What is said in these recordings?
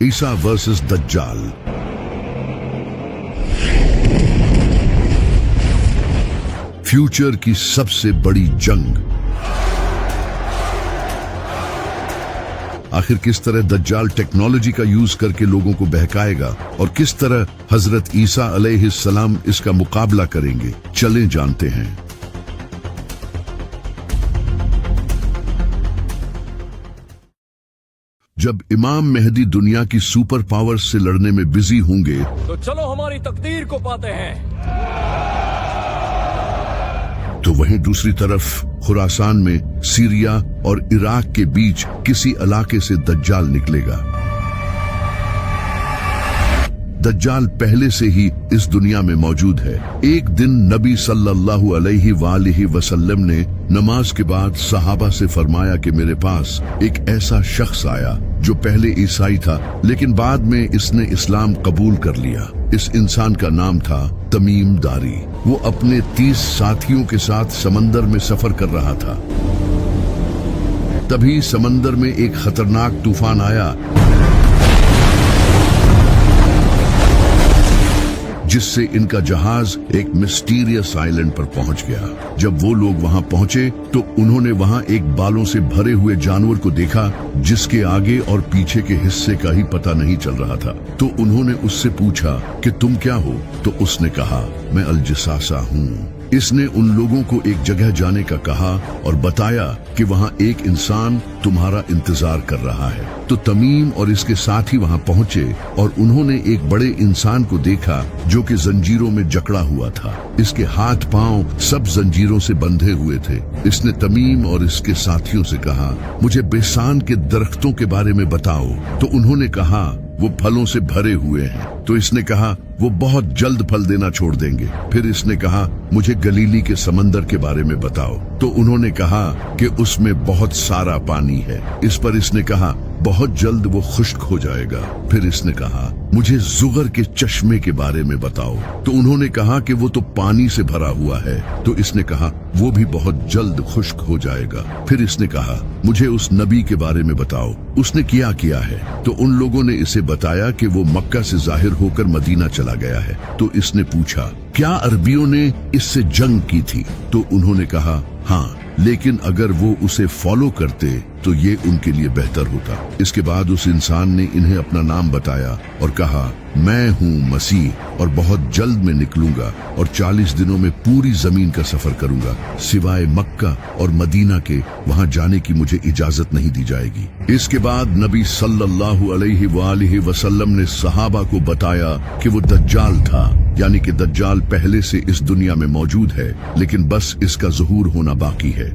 ईसा versus दज्जाल। Future की सबसे बड़ी जंग। आखिर किस तरह दज्जाल टेक्नोलॉजी का यूज करके लोगों को बहकाएगा और किस तरह हजरत ईसा अलैहिस्सलाम इसका मुकाबला करेंगे, चलें जानते हैं। जब इमाम मेहदी दुनिया की सुपर पावर से लड़ने में बिजी होंगे तो चलो हमारी तकदीर को पाते हैं। तो वहीं दूसरी तरफ खुरासान में सीरिया और इराक के बीच किसी इलाके से दज्जाल निकलेगा। दज्जाल पहले से ही इस दुनिया में मौजूद है। एक दिन नबी सल्लल्लाहु अलैहि वसल्लम ने नमाज के बाद सहाबा से फरमाया कि मेरे पास एक ऐसा शख्स आया जो पहले ईसाई था लेकिन बाद में इसने इस्लाम कबूल कर लिया। इस इंसान का नाम था तमीम दारी। वो अपने 30 साथियों के साथ समंदर में सफर कर रहा था। तभी समंदर में एक खतरनाक तूफान आया जिससे इनका जहाज एक मिस्टीरियस आइलैंड पर पहुंच गया। जब वो लोग वहां पहुंचे तो उन्होंने वहां एक बालों से भरे हुए जानवर को देखा जिसके आगे और पीछे के हिस्से का ही पता नहीं चल रहा था। तो उन्होंने उससे पूछा कि तुम क्या हो? तो उसने कहा मैं अल-जसासा हूँ। इसने उन लोगों को एक जगह जाने का कहा और बताया कि वहां एक इंसान तुम्हारा इंतजार कर रहा है। तो तमीम और इसके साथी वहां पहुंचे और उन्होंने एक बड़े इंसान को देखा जो कि जंजीरों में जकड़ा हुआ था। इसके हाथ पांव सब जंजीरों से बंधे हुए थे। इसने तमीम और इसके साथियों से कहा मुझे बेसान के दरख्तों के बारे में बताओ। तो उन्होंने कहा वो फलों से भरे हुए हैं। तो इसने कहा वो बहुत जल्द फल देना छोड़ देंगे। फिर इसने कहा मुझे गलीली के समंदर के बारे में बताओ। तो उन्होंने कहा कि उसमें बहुत सारा पानी है। इस पर इसने कहा बहुत जल्द वो खुश्क हो जाएगा। फिर इसने कहा मुझे जुगर के चश्मे के बारे में बताओ। तो उन्होंने कहा कि वो तो पानी से भरा हुआ है। तो इसने कहा वो भी बहुत जल्द खुश्क हो जाएगा। फिर इसने कहा मुझे उस नबी के बारे में बताओ, उसने क्या किया है। तो उन लोगों ने इसे बताया कि वो मक्का से जाहिर होकर मदीना चला गया है। तो इसने पूछा क्या अरबियों ने इससे जंग की थी? तो उन्होंने कहा हाँ, लेकिन अगर वो उसे फॉलो करते तो ये उनके लिए बेहतर होता। इसके बाद उस इंसान ने इन्हें अपना नाम बताया और कहा मैं हूँ मसीह और बहुत जल्द मैं निकलूंगा और 40 दिनों में पूरी जमीन का सफर करूंगा, सिवाय मक्का और मदीना के। वहां जाने की मुझे इजाजत नहीं दी जाएगी। इसके बाद नबी सल्लल्लाहु अलैहि वसल्लम ने सहाबा को बताया कि वो दज्जाल था, यानी कि दज्जाल पहले से इस दुनिया में मौजूद है लेकिन बस इसका ज़ुहूर होना बाकी है।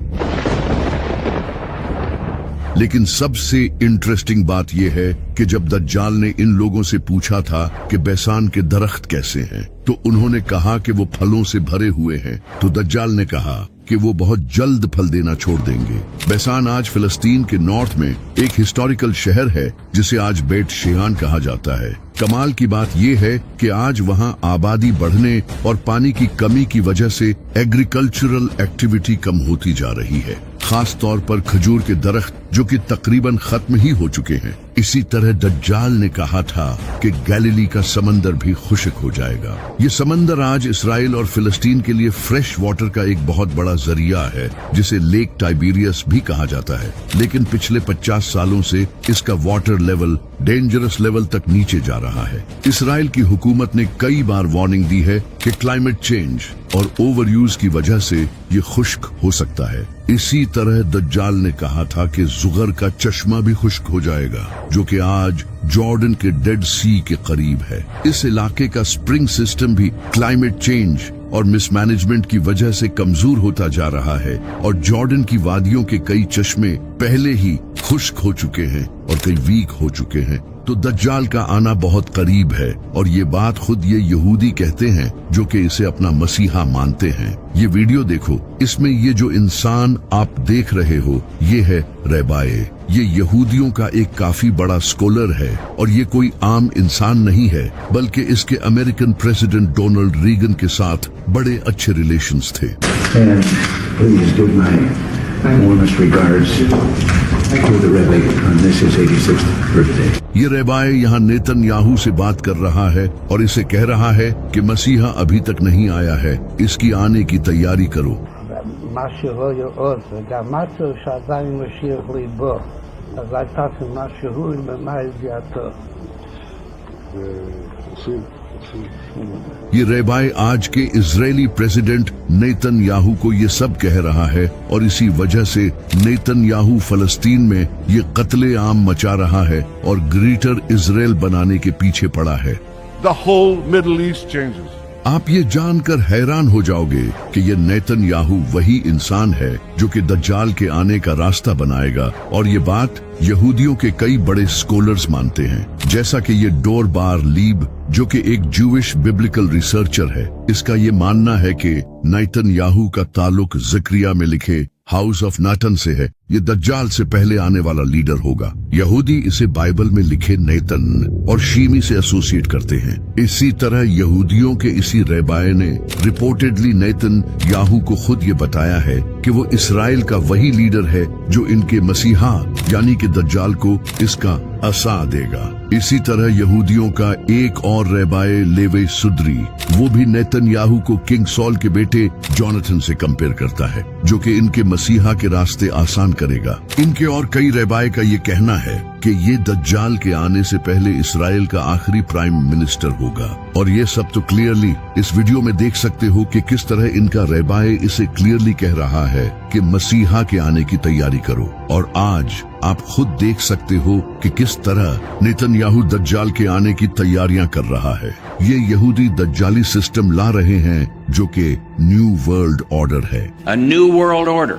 लेकिन सबसे इंटरेस्टिंग बात यह है कि जब दज्जाल ने इन लोगों से पूछा था कि बैसान के दरख्त कैसे हैं, तो उन्होंने कहा कि वो फलों से भरे हुए हैं। तो दज्जाल ने कहा कि वो बहुत जल्द फल देना छोड़ देंगे। बैसान आज फिलिस्तीन के नॉर्थ में एक हिस्टोरिकल शहर है जिसे आज बेट शेयान कहा जाता है। कमाल की बात यह है कि आज वहां आबादी बढ़ने और पानी की कमी की वजह से एग्रीकल्चरल एक्टिविटी कम होती जा रही है, खास तौर पर खजूर के दरख्त जो कि तकरीबन खत्म ही हो चुके हैं। इसी तरह दज्जाल ने कहा था कि गैलीली का समंदर भी खुश्क हो जाएगा। ये समंदर आज इसराइल और फिलिस्तीन के लिए फ्रेश वाटर का एक बहुत बड़ा जरिया है जिसे लेक टाइबेरियस भी कहा जाता है। लेकिन पिछले 50 सालों से इसका वाटर लेवल डेंजरस लेवल तक नीचे जा रहा है। इसराइल की हुकूमत ने कई बार वार्निंग दी है कि क्लाइमेट चेंज और ओवर यूज की वजह से ये खुश्क हो सकता है। इसी तरह दज्जाल ने कहा था कि जुगर का चश्मा भी खुश्क हो जाएगा जो कि आज जॉर्डन के डेड सी के करीब है। इस इलाके का स्प्रिंग सिस्टम भी क्लाइमेट चेंज और मिसमैनेजमेंट की वजह से कमजोर होता जा रहा है और जॉर्डन की वादियों के कई चश्मे पहले ही खुश्क हो चुके हैं और कई वीक हो चुके हैं। तो दज्जाल का आना बहुत करीब है और ये बात खुद ये यहूदी कहते हैं जो कि इसे अपना मसीहा मानते हैं। ये वीडियो देखो, इसमें ये जो इंसान आप देख रहे हो ये है रैबाए। ये यहूदियों का एक काफी बड़ा स्कॉलर है और ये कोई आम इंसान नहीं है बल्कि इसके अमेरिकन प्रेसिडेंट डोनाल्ड रीगन के साथ बड़े अच्छे रिलेशंस थे। And please give my warmest regards Thank you, the Rebbe, on this his 86th birthday. ये रेबाए यहाँ नेतन्याहू से बात कर रहा है और इसे कह रहा है कि मसीहा अभी तक नहीं आया है, इसकी आने की तैयारी करो। משהו לא יעוז, וגם משהו שעדיין משאיר ליבו, אז הייתה משהו במה ידיעתו. ये रेबाए आज के इजरायली प्रेसिडेंट नेतन्याहू को ये सब कह रहा है और इसी वजह से नेतन्याहू फलस्तीन में ये कत्ले आम मचा रहा है और ग्रेटर इजराइल बनाने के पीछे पड़ा है। The whole Middle East changes. आप ये जानकर हैरान हो जाओगे कि ये नेतन्याहू वही इंसान है जो कि दज्जाल के आने का रास्ता बनाएगा, और ये बात यहूदियों के कई बड़े स्कॉलर्स मानते हैं, जैसा कि ये डोर बार लीब जो कि एक जूविश बिब्लिकल रिसर्चर है, इसका ये मानना है कि नेतन्याहू का ताल्लुक ज़करिया में लिखे हाउस ऑफ नाटन से है। ये दज्जाल से पहले आने वाला लीडर होगा। यहूदी इसे बाइबल में लिखे नेतन और शीमी से एसोसिएट करते हैं। इसी तरह यहूदियों के इसी रेबाए ने रिपोर्टेडली नेतन याहू को खुद ये बताया है कि वो इसराइल का वही लीडर है जो इनके मसीहा यानी कि दज्जाल को इसका असा देगा। इसी तरह यहूदियों का एक और रेबाए लेवे सुद्री, वो भी नेतन्याहू को किंग सॉल के बेटे जोनाथन से कंपेयर करता है, जो कि इनके मसीहा के रास्ते आसान करेगा। इनके और कई रेबाए का ये कहना है कि ये दज्जाल के आने से पहले इसराइल का आखिरी प्राइम मिनिस्टर होगा। और ये सब तो क्लियरली इस वीडियो में देख सकते हो कि किस तरह इनका रेबाए इसे क्लियरली कह रहा है कि मसीहा के आने की तैयारी करो। और आज आप खुद देख सकते हो कि किस तरह नेतन्याहू दज्जाल के आने की तैयारियां कर रहा है। ये यहूदी दज्जाली सिस्टम ला रहे हैं जो कि न्यू वर्ल्ड ऑर्डर है। A new world order.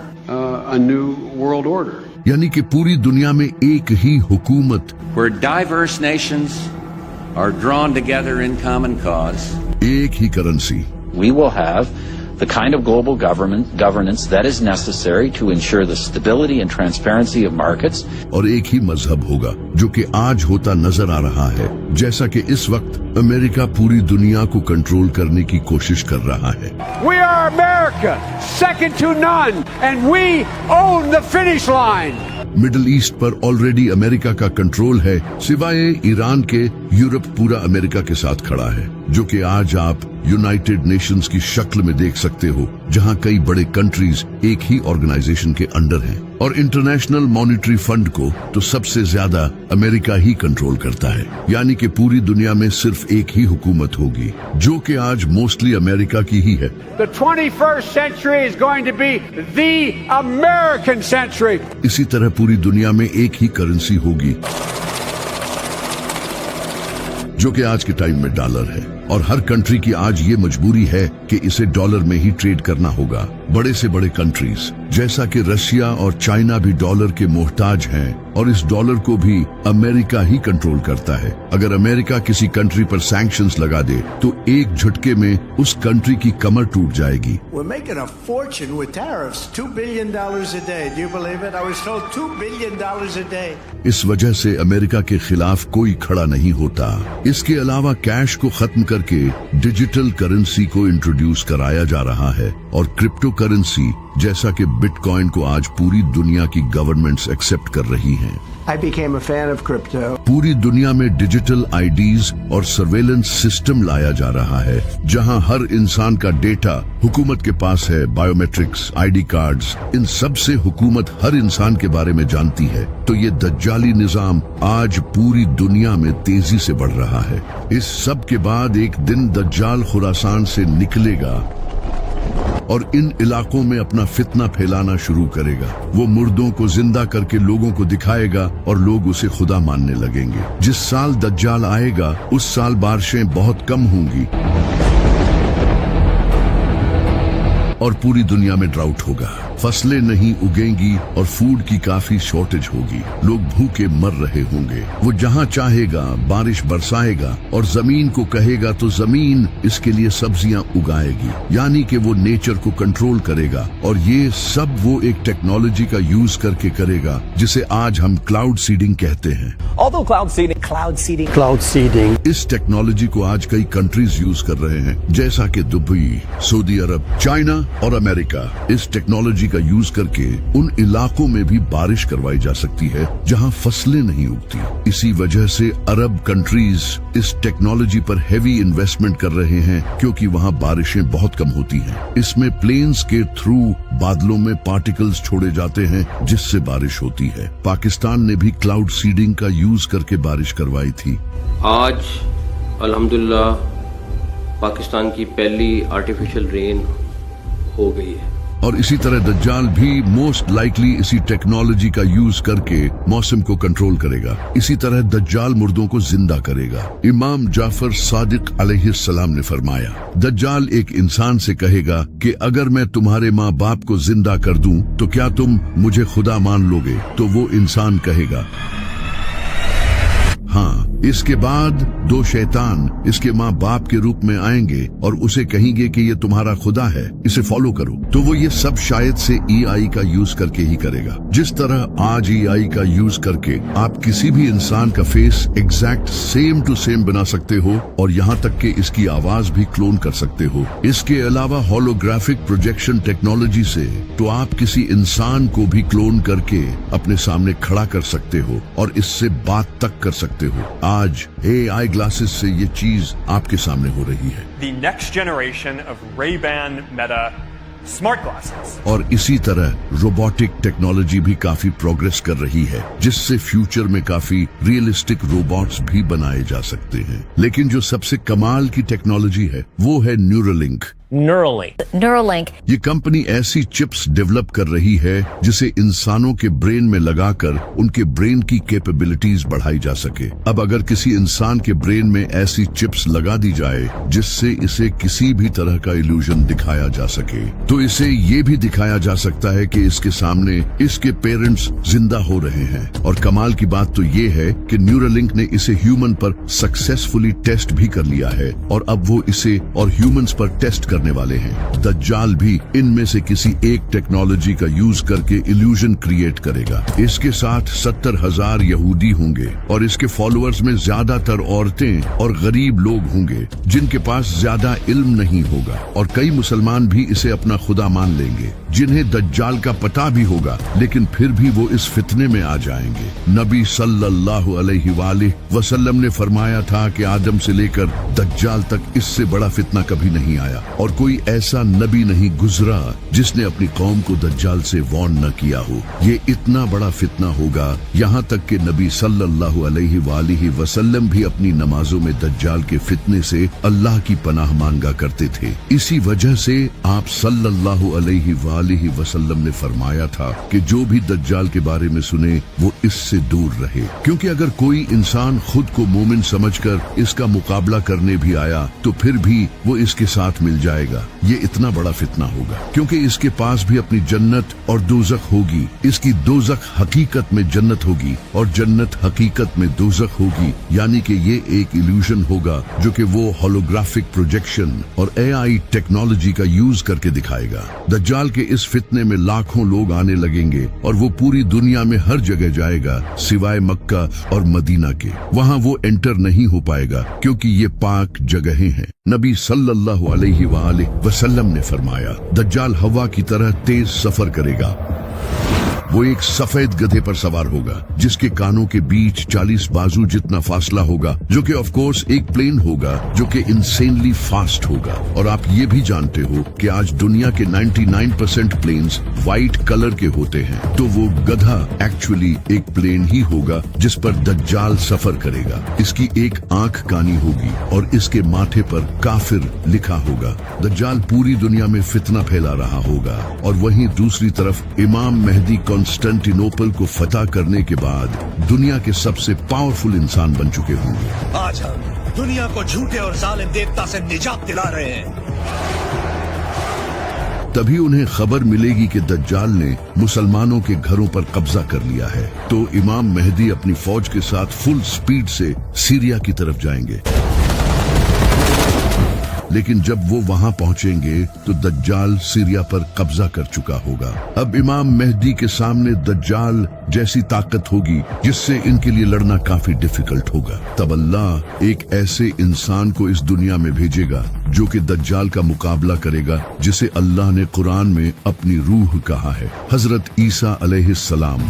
A new world order. यानी कि पूरी दुनिया में एक ही हुकूमत, Where diverse nations are drawn together in common cause. एक ही currency. We will have the kind of global governance that is necessary to ensure the stability and transparency of markets. और एक ही मजहब होगा जो कि आज होता नजर आ रहा है, जैसा कि इस वक्त अमेरिका पूरी दुनिया को कंट्रोल करने की कोशिश कर रहा है। We are America, second to none, and we own the finish line. Middle east पर ऑलरेडी अमेरिका का कंट्रोल है, सिवाय ईरान के यूरोप पूरा अमेरिका के साथ खड़ा है, जो कि आज आप यूनाइटेड नेशंस की शक्ल में देख सकते हो, जहां कई बड़े कंट्रीज एक ही ऑर्गेनाइजेशन के अंडर हैं। और इंटरनेशनल मॉनेटरी फंड को तो सबसे ज्यादा अमेरिका ही कंट्रोल करता है, यानी कि पूरी दुनिया में सिर्फ एक ही हुकूमत होगी, जो कि आज मोस्टली अमेरिका की ही है। The 21st century is going to be the American century. इसी तरह पूरी दुनिया में एक ही करेंसी होगी, जो कि आज के टाइम में डॉलर है। और हर कंट्री की आज ये मजबूरी है कि इसे डॉलर में ही ट्रेड करना होगा। बड़े से बड़े कंट्रीज जैसा कि रशिया और चाइना भी डॉलर के मोहताज हैं, और इस डॉलर को भी अमेरिका ही कंट्रोल करता है। अगर अमेरिका किसी कंट्री पर सैंक्शंस लगा दे तो एक झटके में उस कंट्री की कमर टूट जाएगी। We're making a fortune with tariffs, $2 billion a day. Do you believe it? I was told $2 billion a day. इस वजह से अमेरिका के खिलाफ कोई खड़ा नहीं होता। इसके अलावा कैश को खत्म करके डिजिटल करेंसी को इंट्रोड्यूस कराया जा रहा है, और क्रिप्टो करेंसी जैसा कि बिटकॉइन को आज पूरी दुनिया की गवर्नमेंट्स एक्सेप्ट कर रही हैं। I became a fan of crypto. पूरी दुनिया में डिजिटल आईडीज और सर्वेलेंस सिस्टम लाया जा रहा है, जहां हर इंसान का डेटा हुकूमत के पास है। बायोमेट्रिक्स, आईडी कार्ड्स, इन सब से हुकूमत हर इंसान के बारे में जानती है। तो ये दज्जाली निजाम आज पूरी दुनिया में तेजी से बढ़ रहा है। इस सब के बाद एक दिन दज्जाल खुरासान से निकलेगा और इन इलाकों में अपना फितना फैलाना शुरू करेगा। वो मुर्दों को जिंदा करके लोगों को दिखाएगा और लोग उसे खुदा मानने लगेंगे। जिस साल दज्जाल आएगा उस साल बारिशें बहुत कम होंगी और पूरी दुनिया में ड्राउट होगा, फसलें नहीं उगेंगी और फूड की काफी शॉर्टेज होगी। लोग भूखे मर रहे होंगे। वो जहाँ चाहेगा बारिश बरसाएगा और जमीन को कहेगा तो जमीन इसके लिए सब्जियां उगाएगी, यानी कि वो नेचर को कंट्रोल करेगा। और ये सब वो एक टेक्नोलॉजी का यूज करके करेगा जिसे आज हम क्लाउड सीडिंग कहते हैं। Although cloud seeding. इस टेक्नोलॉजी को आज कई कंट्रीज यूज कर रहे हैं, जैसा कि दुबई, सऊदी अरब, चाइना और अमेरिका। इस टेक्नोलॉजी का यूज करके उन इलाकों में भी बारिश करवाई जा सकती है जहां फसलें नहीं उगती। इसी वजह से अरब कंट्रीज इस टेक्नोलॉजी पर हेवी इन्वेस्टमेंट कर रहे हैं क्योंकि वहां बारिशें बहुत कम होती हैं। इसमें प्लेन्स के थ्रू बादलों में पार्टिकल्स छोड़े जाते हैं जिससे बारिश होती है। पाकिस्तान ने भी क्लाउड सीडिंग का यूज करके बारिश करवाई थी। आज अल्हम्दुलिल्लाह पाकिस्तान की पहली आर्टिफिशियल रेन हो गई है। और इसी तरह दज्जाल भी मोस्ट लाइकली इसी टेक्नोलॉजी का यूज करके मौसम को कंट्रोल करेगा। इसी तरह दज्जाल मुर्दों को जिंदा करेगा। इमाम जाफर सादिक अलैहिस्सलाम ने फरमाया, दज्जाल एक इंसान से कहेगा कि अगर मैं तुम्हारे माँ बाप को जिंदा कर दूं तो क्या तुम मुझे खुदा मान लोगे? तो वो इंसान कहेगा हाँ। इसके बाद दो शैतान इसके माँ बाप के रूप में आएंगे और उसे कहेंगे कि ये तुम्हारा खुदा है, इसे फॉलो करो। तो वो ये सब शायद से EI का यूज करके ही करेगा। जिस तरह आज EI का यूज करके आप किसी भी इंसान का face exact same to same बना सकते हो और यहाँ तक कि इसकी आवाज भी क्लोन कर सकते हो। इसके अलावा होलोग्राफिक प्रोजेक्शन टेक्नोलॉजी से तो आप किसी इंसान को भी क्लोन करके अपने सामने खड़ा कर सकते हो और इससे बात तक कर सकते हो। आज AI ग्लासेस से ये चीज आपके सामने हो रही है। The next generation of Ray-Ban Meta smart glasses. और इसी तरह रोबोटिक टेक्नोलॉजी भी काफी प्रोग्रेस कर रही है जिससे फ्यूचर में काफी रियलिस्टिक रोबोट्स भी बनाए जा सकते हैं। लेकिन जो सबसे कमाल की टेक्नोलॉजी है वो है न्यूरोलिंक। Neuralink. ये कंपनी ऐसी चिप्स डेवलप कर रही है जिसे इंसानों के ब्रेन में लगाकर उनके ब्रेन की कैपेबिलिटीज बढ़ाई जा सके। अब अगर किसी इंसान के ब्रेन में ऐसी चिप्स लगा दी जाए जिससे इसे किसी भी तरह का इल्यूजन दिखाया जा सके तो इसे ये भी दिखाया जा सकता है कि इसके सामने इसके पेरेंट्स जिंदा हो रहे हैं। और कमाल की बात तो ये है कि न्यूरोलिंक ने इसे ह्यूमन पर सक्सेसफुली टेस्ट भी कर लिया है और अब वो इसे और ह्यूमंस पर टेस्ट करने वाले हैं। दज्जाल भी इनमें से किसी एक टेक्नोलॉजी का यूज करके इल्यूजन क्रिएट करेगा। इसके साथ 70,000 यहूदी होंगे और इसके फॉलोअर्स में ज्यादातर औरतें और गरीब लोग होंगे जिनके पास ज्यादा इल्म नहीं होगा और कई मुसलमान भी इसे अपना खुदा मान लेंगे जिन्हें दज्जाल का पता भी होगा लेकिन फिर भी वो इस फितने में आ जाएंगे। नबी सल्लल्लाहु अलैहि वसल्लम ने फरमाया था कि आदम से लेकर दज्जाल तक इससे बड़ा फितना कभी नहीं आया और कोई ऐसा नबी नहीं गुजरा जिसने अपनी कौम को दज्जाल से वार्न न किया हो। ये इतना बड़ा फितना होगा यहाँ तक कि नबी सल्लल्लाहु अलैहि वसल्लम भी अपनी नमाजों में दज्जाल के फितने से अल्लाह की पनाह मांगा करते थे। इसी वजह से आप सल्लल्लाहु अलैहि वसल्लम ने फरमाया था कि जो भी दज्जाल के बारे में सुने वो इससे दूर रहे, क्योंकि अगर कोई इंसान खुद को मोमिन समझकर इसका मुकाबला करने भी आया तो फिर भी वो इसके साथ मिल जाएगा। ये इतना बड़ा फितना होगा क्योंकि इसके पास भी अपनी जन्नत और दोजख होगी। इसकी दोजख हकीकत में जन्नत होगी और जन्नत हकीकत में दोजख होगी, यानी कि ये एक इल्यूजन होगा जो कि वो होलोग्राफिक प्रोजेक्शन और AI टेक्नोलॉजी का यूज करके दिखाएगा। दज्जाल के इस फितने में लाखों लोग आने लगेंगे और वो पूरी दुनिया में हर जगह जाएगा सिवाय मक्का और मदीना के। वहाँ वो एंटर नहीं हो पाएगा क्योंकि ये पाक जगहें हैं। नबी सल्लल्लाहु अलैहि वसल्लम ने फरमाया, दज्जाल हवा की तरह तेज सफर करेगा। वो एक सफेद गधे पर सवार होगा जिसके कानों के बीच 40 बाजू जितना फासला होगा, जो कि ऑफ कोर्स एक प्लेन होगा जो कि इंसेनली फास्ट होगा। और आप ये भी जानते हो कि आज दुनिया के 99% प्लेन्स व्हाइट कलर के होते हैं, तो वो गधा एक्चुअली एक प्लेन ही होगा जिस पर दज्जाल सफर करेगा। इसकी एक आंख कानी होगी और इसके माथे पर काफिर लिखा होगा। दज्जाल पूरी दुनिया में फितना फैला रहा होगा और वहीं दूसरी तरफ इमाम मेहदी कॉन्स्टेंटिनोपल को फतह करने के बाद दुनिया के सबसे पावरफुल इंसान बन चुके होंगे। आज हम दुनिया को झूठे और जालिम देवता से निजात दिला रहे हैं। तभी उन्हें खबर मिलेगी कि दज्जाल ने मुसलमानों के घरों पर कब्जा कर लिया है, तो इमाम मेहदी अपनी फौज के साथ फुल स्पीड से सीरिया की तरफ जाएंगे। लेकिन जब वो वहां पहुंचेंगे तो दज्जाल सीरिया पर कब्जा कर चुका होगा। अब इमाम मेहदी के सामने दज्जाल जैसी ताकत होगी जिससे इनके लिए लड़ना काफी डिफिकल्ट होगा। तब अल्लाह एक ऐसे इंसान को इस दुनिया में भेजेगा जो कि दज्जाल का मुकाबला करेगा, जिसे अल्लाह ने कुरान में अपनी रूह कहा है। हजरत ईसा अलैहिस्सलाम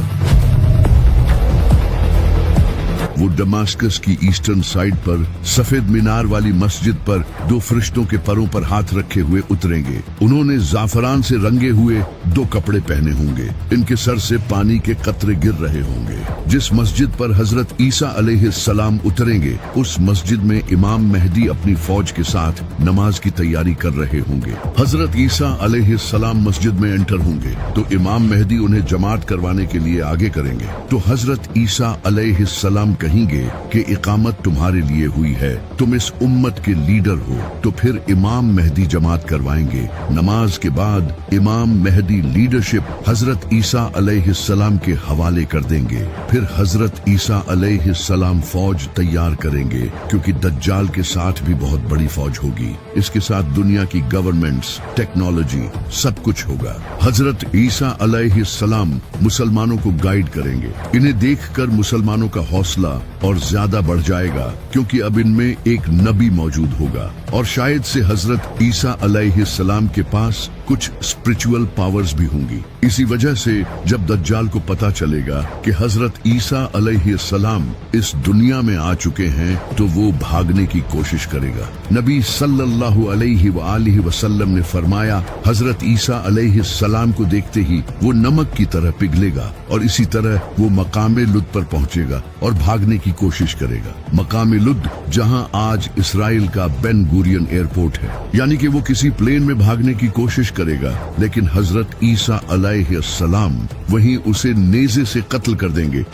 वो दमास्कस की ईस्टर्न साइड पर सफेद मीनार वाली मस्जिद पर 2 फरिश्तों के परों पर हाथ रखे हुए उतरेंगे। उन्होंने जाफरान से रंगे हुए 2 कपड़े पहने होंगे। इनके सर से पानी के कतरे गिर रहे होंगे। जिस मस्जिद पर हजरत ईसा अलैहिस्सलाम उतरेंगे, उस मस्जिद में इमाम मेहदी अपनी फौज के साथ नमाज की तैयारी कर रहे होंगे। हजरत ईसा अलैहिस्सलाम मस्जिद में एंटर होंगे तो इमाम मेहदी उन्हें जमात करवाने के लिए आगे करेंगे। तो हजरत ईसा अलैहिस्सलाम कहेंगे कि इकामत तुम्हारे लिए हुई है, तुम इस उम्मत के लीडर हो। तो फिर इमाम मेहदी जमात करवाएंगे। नमाज के बाद इमाम मेहदी लीडरशिप हजरत ईसा अलैहिस्सलाम के हवाले कर देंगे। फिर हजरत ईसा अलैहिस्सलाम फौज तैयार करेंगे, क्योंकि दज्जाल के साथ भी बहुत बड़ी फौज होगी। इसके साथ दुनिया की गवर्नमेंट्स, टेक्नोलॉजी, सब कुछ होगा। हजरत ईसा अलैहिस्सलाम मुसलमानों को गाइड करेंगे। इन्हें देखकर मुसलमानों का हौसला और ज्यादा बढ़ जाएगा, क्योंकि अब इनमें एक नबी मौजूद होगा और शायद से हजरत ईसा अलैहिस्सलाम के पास कुछ स्पिरिचुअल पावर्स भी होंगी। इसी वजह से जब दज्जाल को पता चलेगा कि हजरत ईसा अलैहिस्सलाम इस दुनिया में आ चुके हैं, तो वो भागने की कोशिश करेगा। नबी सल्लल्लाहु अलैहि वआलिहि वसल्लम ने फरमाया, हजरत ईसा अलैहिस्सलाम को देखते ही वो नमक की तरह पिघलेगा और इसी तरह वो मकामे लुद पर पहुंचेगा और भागने की कोशिश करेगा। मकामे लुद जहां आज इसराइल का बेन गुरियन एयरपोर्ट है, यानी कि वो किसी प्लेन में भागने की कोशिश करेगा, लेकिन हजरत ईसा अलैहिस्सलाम वहीं उसे नेज़े से कत्ल कर देंगे,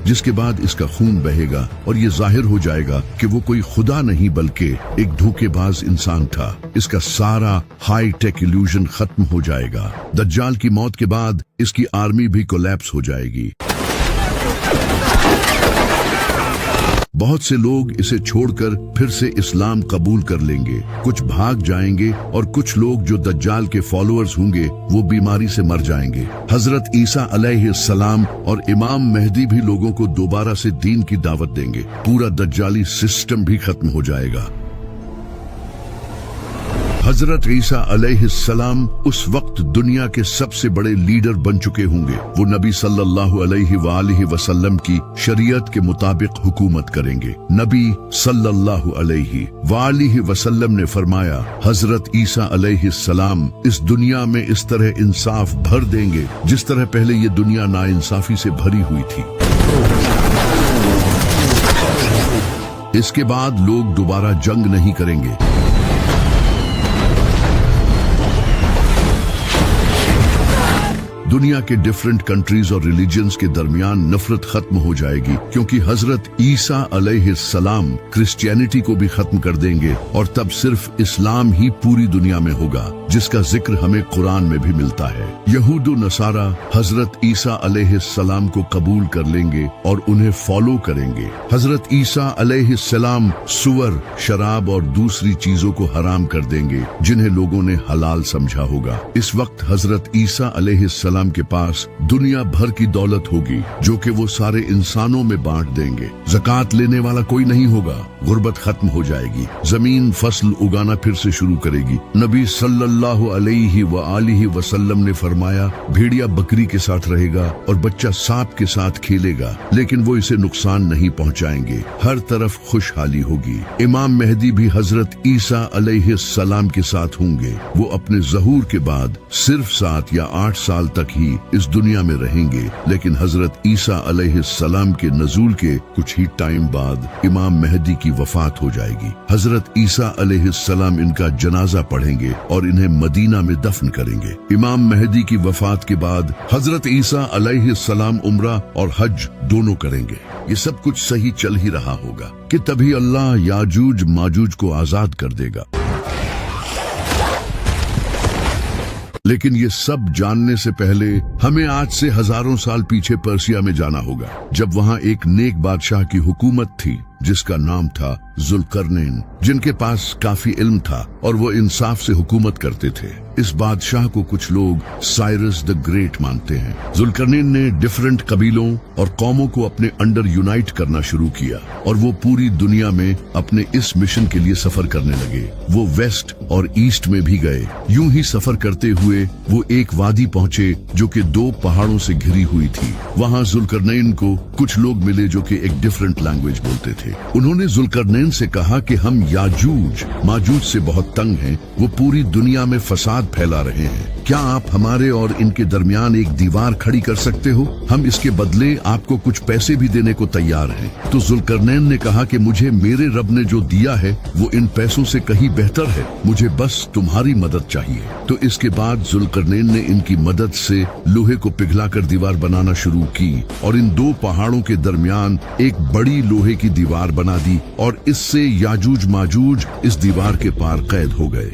जिसके बाद इसका खून बहेगा और ये जाहिर हो जाएगा कि वो कोई खुदा नहीं बल्कि एक धोखेबाज इंसान था। इसका सारा हाई टेक इल्यूजन खत्म हो जाएगा। दज्जाल की मौत के बाद इसकी आर्मी भी कोलैप्स हो जाएगी। बहुत से लोग इसे छोड़कर फिर से इस्लाम कबूल कर लेंगे, कुछ भाग जाएंगे और कुछ लोग जो दज्जाल के फॉलोअर्स होंगे वो बीमारी से मर जाएंगे। हजरत ईसा अलैहिस्सलाम और इमाम मेहदी भी लोगों को दोबारा से दीन की दावत देंगे। पूरा दज्जाली सिस्टम भी खत्म हो जाएगा। हजरत ईसा अलैहिस्सलाम उस वक्त दुनिया के सबसे बड़े लीडर बन चुके होंगे। वो नबी सल्लल्लाहु अलैहि वालिहि वसल्लम की शरीयत के मुताबिक हुकूमत करेंगे। नबी सल्लल्लाहु अलैहि वालिहि वसल्लम ने फरमाया, हजरत ईसा अलैहिस्सलाम इस दुनिया में इस तरह इंसाफ भर देंगे जिस तरह पहले ये दुनिया नाइंसाफी से भरी हुई थी। इसके बाद लोग दोबारा जंग नहीं करेंगे। दुनिया के डिफरेंट कंट्रीज और रिलीजन्स के दरमियान नफरत खत्म हो जाएगी, क्योंकि हजरत ईसा अलैहिस्सलाम क्रिश्चियनिटी को भी खत्म कर देंगे और तब सिर्फ इस्लाम ही पूरी दुनिया में होगा, जिसका जिक्र हमें कुरान में भी मिलता है। यहूद नसारा हजरत ईसा अलैहिस्सलाम को कबूल कर लेंगे और उन्हें फॉलो करेंगे। हजरत ईसा अलैहिस्सलाम सुअर, शराब और दूसरी चीजों को हराम कर देंगे जिन्हें लोगों ने हलाल समझा होगा। इस वक्त हजरत ईसा अलैहिस्सलाम के पास दुनिया भर की दौलत होगी, जो कि वो सारे इंसानों में बांट देंगे। ज़कात लेने वाला कोई नहीं होगा। गुर्बत खत्म हो जाएगी। जमीन फसल उगाना फिर से शुरू करेगी। नबी सल्लल्लाहु अलैहि वआलिहि वसल्लम ने फरमाया, भेड़िया बकरी के साथ रहेगा और बच्चा सांप के साथ खेलेगा, लेकिन वो इसे नुकसान नहीं पहुंचाएंगे। हर तरफ खुशहाली होगी। इमाम मेहदी भी हजरत ईसा अलैहिस्सलाम के साथ होंगे। वो अपने ज़हूर के बाद सिर्फ 7 या 8 साल तक ही इस दुनिया में रहेंगे, लेकिन हजरत ईसा अलैहिस्सलाम के नज़ूल के कुछ ही टाइम बाद इमाम मेहदी की वफात हो जाएगी। हजरत ईसा अलैहिस्सलाम इनका जनाजा पढ़ेंगे और इन्हें मदीना में दफन करेंगे। इमाम मेहदी की वफात के बाद हजरत ईसा अलैहिस्सलाम उम्रा और हज दोनों करेंगे। ये सब कुछ सही चल ही रहा होगा कि तभी अल्लाह याजूज माजूज को आजाद कर देगा। लेकिन ये सब जानने से पहले हमें आज से हजारों साल पीछे पर्सिया में जाना होगा, जब वहाँ एक नेक बादशाह की हुकूमत थी। जिसका नाम था जुल्करनैन, जिनके पास काफी इल्म था और वो इंसाफ से हुकूमत करते थे। इस बादशाह को कुछ लोग साइरस द ग्रेट मानते हैं। जुल्करनैन ने डिफरेंट कबीलों और कौमों को अपने अंडर यूनाइट करना शुरू किया और वो पूरी दुनिया में अपने इस मिशन के लिए सफर करने लगे। वो वेस्ट और ईस्ट में भी गए। यूं ही सफर करते हुए वो एक वादी पहुंचे जो कि 2 पहाड़ों से घिरी हुई थी। वहां जुल्करनैन को कुछ लोग मिले जो कि एक डिफरेंट लैंग्वेज बोलते थे। उन्होंने जुल्करनैन से कहा कि हम याजूज माजूज से बहुत तंग हैं, वो पूरी दुनिया में फसाद फैला रहे हैं। क्या आप हमारे और इनके दरमियान एक दीवार खड़ी कर सकते हो? हम इसके बदले आपको कुछ पैसे भी देने को तैयार हैं। तो जुल्करनैन ने कहा कि मुझे मेरे रब ने जो दिया है वो इन पैसों से कहीं बेहतर है, मुझे बस तुम्हारी मदद चाहिए। तो इसके बाद जुल्करनैन ने इनकी मदद से लोहे को पिघलाकर दीवार बनाना शुरू की और इन 2 पहाड़ों के दरमियान एक बड़ी लोहे की दीवार बना दी और इससे याजूज माजूज इस दीवार के पार कैद हो गए।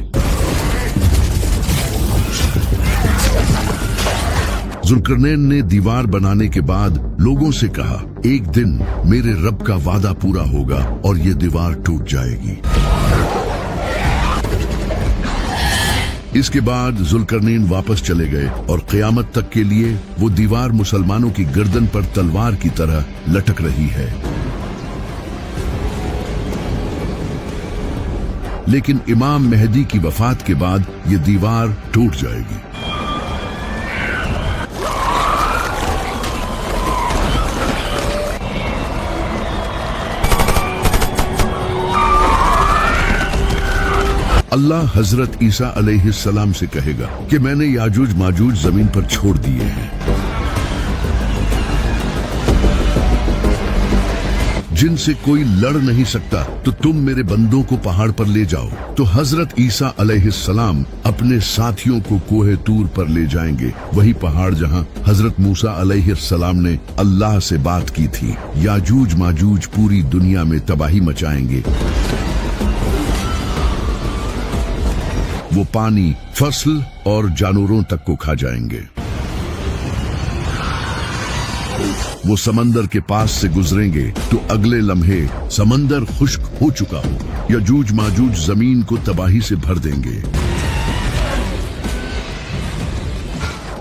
जुल्करनैन ने दीवार बनाने के बाद लोगों से कहा, एक दिन मेरे रब का वादा पूरा होगा और ये दीवार टूट जाएगी। इसके बाद जुल्करनैन वापस चले गए और क़यामत तक के लिए वो दीवार मुसलमानों की गर्दन पर तलवार की तरह लटक रही है। लेकिन इमाम मेहदी की वफात के बाद ये दीवार टूट जाएगी। अल्लाह हजरत ईसा अलैहिस्सलाम से कहेगा कि मैंने याजूज माजूज जमीन पर छोड़ दिए हैं, जिनसे कोई लड़ नहीं सकता, तो तुम मेरे बंदों को पहाड़ पर ले जाओ। तो हजरत ईसा अलैहिस्सलाम अपने साथियों को कोहे तूर पर ले जाएंगे, वही पहाड़ जहां हजरत मूसा अलैहिस्सलाम ने अल्लाह से बात की थी। याजूज माजूज पूरी दुनिया में तबाही मचाएंगे। वो पानी, फसल और जानवरों तक को खा जाएंगे। वो समंदर के पास से गुजरेंगे तो अगले लम्हे समंदर खुश्क हो चुका हो। याजूज माजूज जमीन को तबाही से भर देंगे।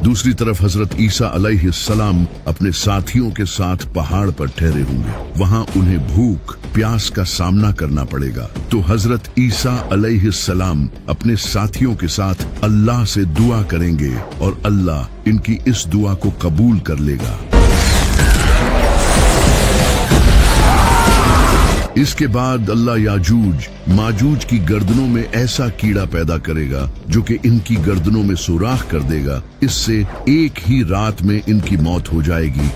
दूसरी तरफ हजरत ईसा अलैहिस्सलाम अपने साथियों के साथ पहाड़ पर ठहरे होंगे। वहां उन्हें भूख प्यास का सामना करना पड़ेगा। तो हजरत ईसा अलैहिस्सलाम अपने साथियों के साथ अल्लाह से दुआ करेंगे और अल्लाह इनकी इस दुआ को कबूल कर लेगा। इसके बाद अल्लाह याजूज माजूज की गर्दनों में ऐसा कीड़ा पैदा करेगा जो कि इनकी गर्दनों में सुराख कर देगा। इससे एक ही रात में इनकी मौत हो जाएगी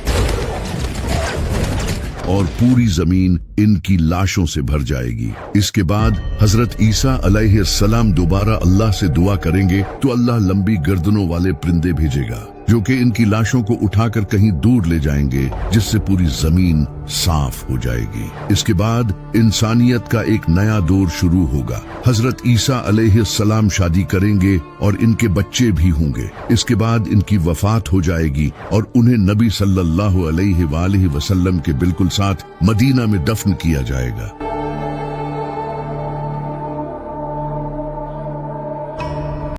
और पूरी जमीन इनकी लाशों से भर जाएगी। इसके बाद हजरत ईसा अलैहिस्सलाम दोबारा अल्लाह से दुआ करेंगे तो अल्लाह लंबी गर्दनों वाले परिंदे भेजेगा जो कि इनकी लाशों को उठाकर कहीं दूर ले जाएंगे, जिससे पूरी जमीन साफ हो जाएगी। इसके बाद इंसानियत का एक नया दौर शुरू होगा। हजरत ईसा अलैहिस्सलाम शादी करेंगे और इनके बच्चे भी होंगे। इसके बाद इनकी वफात हो जाएगी और उन्हें नबी सल्लल्लाहु अलैहि वसल्लम के बिल्कुल साथ मदीना में दफन किया जाएगा।